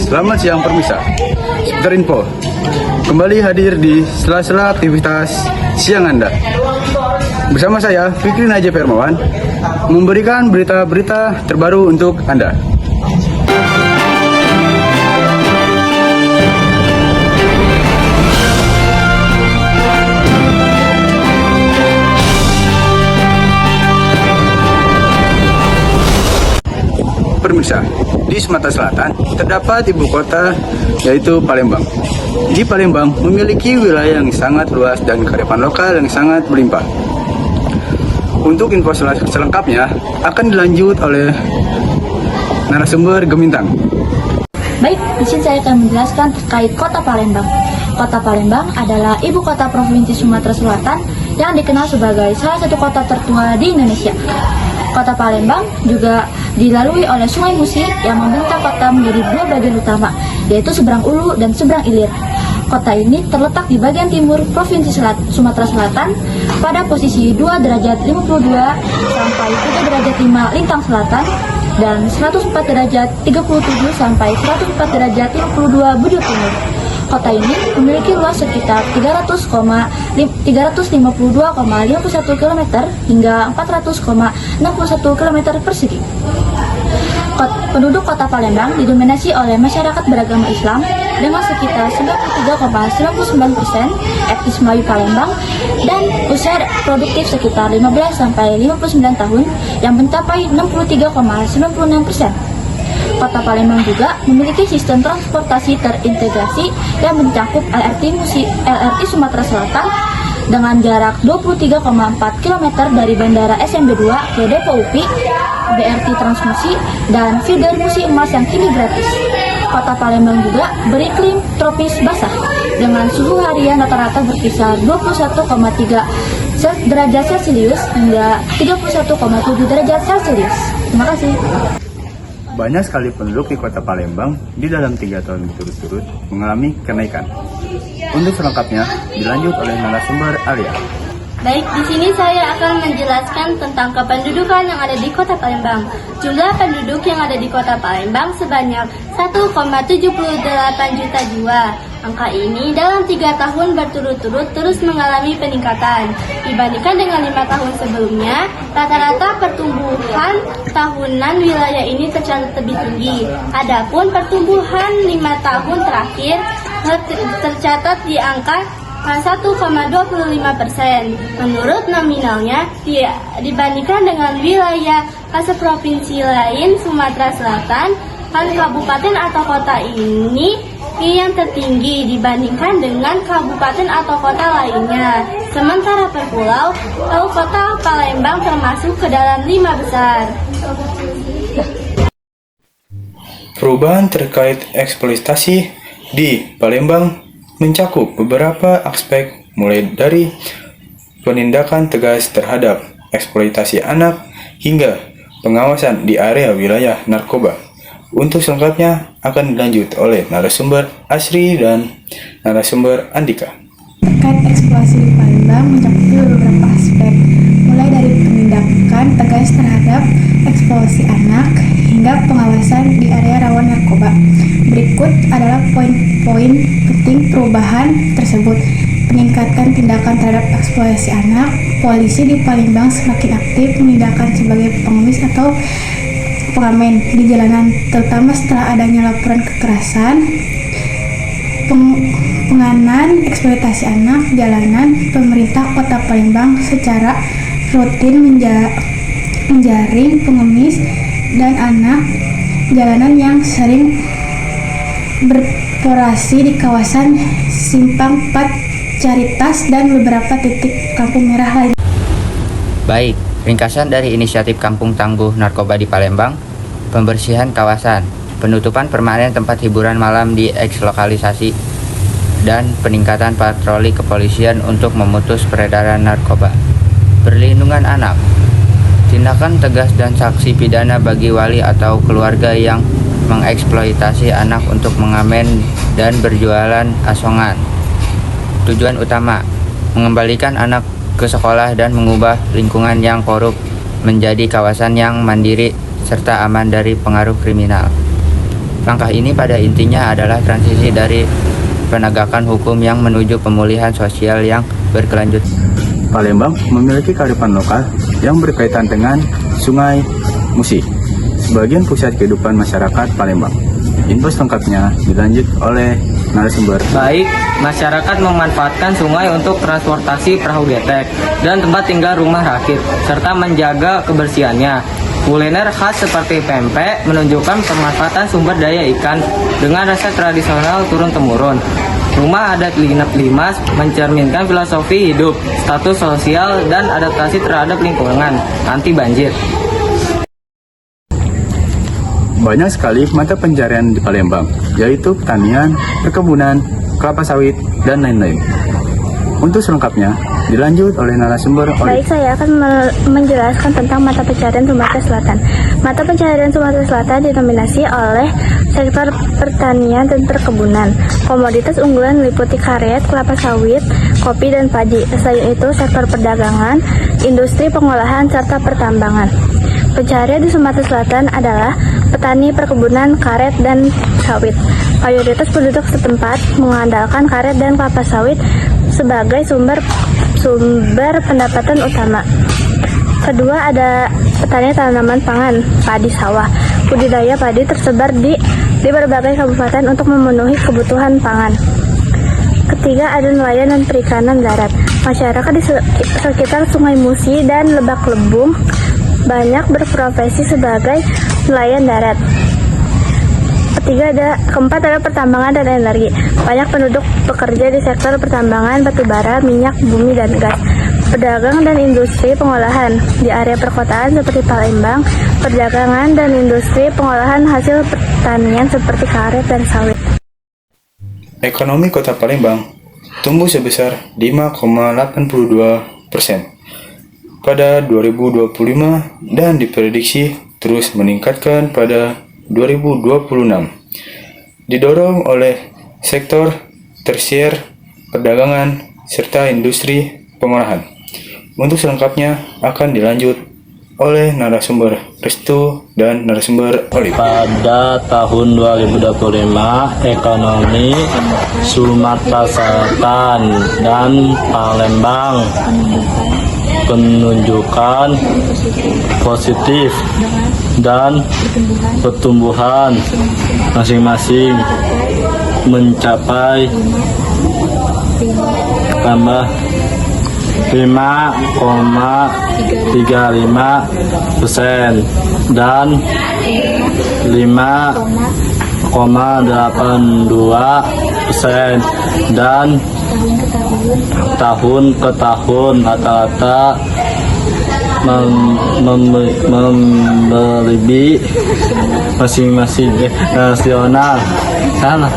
Selamat siang Permisa. Seputar info, kembali hadir di sela-sela aktivitas siang Anda. Bersama saya, Fikri Najib Hermawan, memberikan berita-berita terbaru untuk Anda. Pemirsa, di Sumatera Selatan terdapat ibu kota yaitu Palembang. Di Palembang memiliki wilayah yang sangat luas dan kearifan lokal yang sangat berlimpah. Untuk info selengkapnya akan dilanjut oleh narasumber Gemintang. Baik, di sini saya akan menjelaskan terkait Kota Palembang. Kota Palembang adalah ibu kota Provinsi Sumatera Selatan yang dikenal sebagai salah satu kota tertua di Indonesia. Kota Palembang juga dilalui oleh Sungai Musi yang membentang kota menjadi dua bagian utama, yaitu seberang Ulu dan seberang Ilir. Kota ini terletak di bagian timur Provinsi Sumatera Selatan pada posisi 2 derajat 52 sampai 3 derajat 5 lintang selatan dan 104 derajat 37 sampai 104 derajat 52 bujur timur. Kota ini memiliki luas sekitar 352,51 km hingga 400,61 km persegi. Penduduk Kota Palembang didominasi oleh masyarakat beragama Islam dengan sekitar 93,99% etnis Melayu Palembang dan usia produktif sekitar 15 sampai 59 tahun yang mencapai 63,96%. Kota Palembang juga memiliki sistem transportasi terintegrasi yang mencakup LRT Sumatera Selatan dengan jarak 23,4 km dari Bandara SMB 2 ke Depo UPI, BRT Transmusi, dan feeder Musi Emas yang kini gratis. Kota Palembang juga beriklim tropis basah dengan suhu harian rata-rata berkisar 21,3 derajat Celcius hingga 31,7 derajat Celcius. Terima kasih. Banyak sekali penduduk di Kota Palembang di dalam 3 tahun berturut-turut mengalami kenaikan. Untuk selengkapnya dilanjut oleh narasumber Alia. Baik, di sini saya akan menjelaskan tentang kependudukan yang ada di Kota Palembang. Jumlah penduduk yang ada di Kota Palembang sebanyak 1,78 juta jiwa. Angka ini dalam 3 tahun berturut-turut terus mengalami peningkatan. Dibandingkan dengan 5 tahun sebelumnya, rata-rata pertumbuhan tahunan wilayah ini tercatat lebih tinggi. Adapun pertumbuhan 5 tahun terakhir tercatat di angka 1,25%. Menurut nominalnya, dibandingkan dengan wilayah provinsi lain Sumatera Selatan, kabupaten atau kota ini yang tertinggi dibandingkan dengan kabupaten atau kota lainnya. Sementara per pulau, Kota Palembang termasuk ke dalam 5 besar. Perubahan terkait eksploitasi di Palembang mencakup beberapa aspek, mulai dari penindakan tegas terhadap eksploitasi anak hingga pengawasan di area wilayah narkoba. Untuk selengkapnya akan dilanjut oleh narasumber Asri dan narasumber Andika. Terkait eksploitasi di Palembang mencakup beberapa aspek, mulai dari penindakan tegas terhadap eksploitasi anak hingga pengawasan di area rawan narkoba. Berikut adalah poin-poin penting perubahan tersebut. Meningkatkan tindakan terhadap eksploitasi anak, polisi di Palembang semakin aktif menindakan sebagai pengemis atau pengamen di jalanan, terutama setelah adanya laporan kekerasan, penganan eksploitasi anak jalanan. Pemerintah Kota Palembang secara rutin menjaring pengemis dan anak jalanan yang sering beroperasi di kawasan Simpang 4, Caritas, dan beberapa titik lampu merah lain. Baik, ringkasan dari inisiatif Kampung Tangguh Narkoba di Palembang: pembersihan kawasan, penutupan permanen tempat hiburan malam di eks-lokalisasi, dan peningkatan patroli kepolisian untuk memutus peredaran narkoba. Perlindungan anak, tindakan tegas dan sanksi pidana bagi wali atau keluarga yang mengeksploitasi anak untuk mengamen dan berjualan asongan. Tujuan utama: mengembalikan anak ke sekolah dan mengubah lingkungan yang korup menjadi kawasan yang mandiri serta aman dari pengaruh kriminal. Langkah ini pada intinya adalah transisi dari penegakan hukum yang menuju pemulihan sosial yang berkelanjutan. Palembang memiliki kearifan lokal yang berkaitan dengan Sungai Musi, sebagian pusat kehidupan masyarakat Palembang. Info selengkapnya dilanjut oleh narasumber. Baik, masyarakat memanfaatkan sungai untuk transportasi perahu getek dan tempat tinggal rumah rakit, serta menjaga kebersihannya. Kuliner khas seperti pempek menunjukkan pemanfaatan sumber daya ikan dengan resep tradisional turun-temurun. Rumah adat Linap Limas mencerminkan filosofi hidup, status sosial, dan adaptasi terhadap lingkungan, anti banjir. Banyak sekali mata pencarian di Palembang, yaitu pertanian, perkebunan, kelapa sawit, dan lain-lain. Untuk selengkapnya, dilanjut oleh narasumber Oli. Baik, saya akan menjelaskan tentang mata pencarian Sumatera Selatan. Mata pencarian Sumatera Selatan didominasi oleh sektor pertanian dan perkebunan. Komoditas unggulan meliputi karet, kelapa sawit, kopi, dan padi. Selain itu, sektor perdagangan, industri pengolahan, serta pertambangan. Pencarian di Sumatera Selatan adalah petani, perkebunan, karet, dan sawit. Mayoritas penduduk setempat mengandalkan karet dan kelapa sawit sebagai sumber pendapatan utama. Kedua, ada petani tanaman pangan, padi sawah. Budidaya padi tersebar di berbagai kabupaten untuk memenuhi kebutuhan pangan. Ketiga, ada nelayan dan perikanan darat. Masyarakat di sekitar Sungai Musi dan Lebak Lebung banyak berprofesi sebagai nelayan darat. Keempat ada pertambangan dan energi. Banyak penduduk bekerja di sektor pertambangan, batubara, minyak, bumi, dan gas. Pedagang dan industri pengolahan. Di area perkotaan seperti Palembang, perdagangan dan industri pengolahan hasil pertanian seperti karet dan sawit. Ekonomi Kota Palembang tumbuh sebesar 5,82% pada 2025 dan diprediksi terus meningkatkan pada 2026. Didorong oleh sektor tersier, perdagangan, serta industri pengolahan. Untuk selengkapnya akan dilanjut oleh narasumber Restu dan narasumber Olive. Pada tahun 2025, ekonomi Sumatera Selatan dan Palembang menunjukkan positif dan pertumbuhan masing-masing mencapai tambah 5,35% dan 5,82% dan tahun ke tahun rata-rata membeli masing-masing nasional. Salah.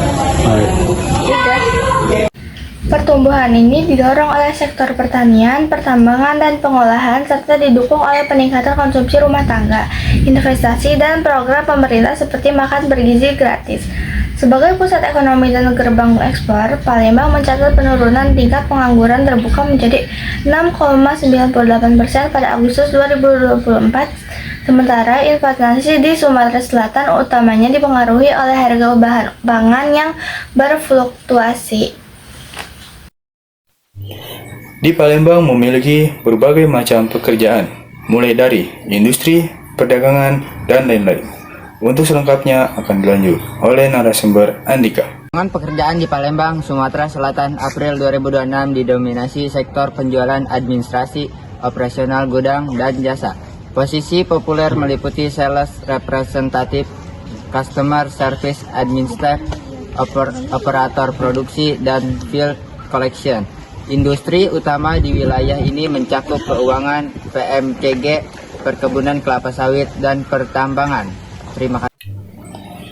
Pertumbuhan ini didorong oleh sektor pertanian, pertambangan, dan pengolahan, serta didukung oleh peningkatan konsumsi rumah tangga, investasi, dan program pemerintah seperti makan bergizi gratis. Sebagai pusat ekonomi dan gerbang ekspor, Palembang mencatat penurunan tingkat pengangguran terbuka menjadi 6,98% pada Agustus 2024, sementara inflasi di Sumatera Selatan utamanya dipengaruhi oleh harga bahan pangan yang berfluktuasi. Di Palembang memiliki berbagai macam pekerjaan, mulai dari industri, perdagangan, dan lain-lain. Untuk selengkapnya akan dilanjut oleh narasumber Andika. Dengan pekerjaan di Palembang, Sumatera Selatan April 2026 didominasi sektor penjualan administrasi, operasional gudang, dan jasa. Posisi populer meliputi sales representatif, customer service administrator, operator produksi, dan field collection. Industri utama di wilayah ini mencakup keuangan, PMCG, perkebunan kelapa sawit, dan pertambangan. Terima kasih.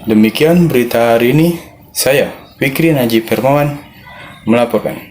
Demikian berita hari ini. Saya, Fikri Najib Hermawan, melaporkan.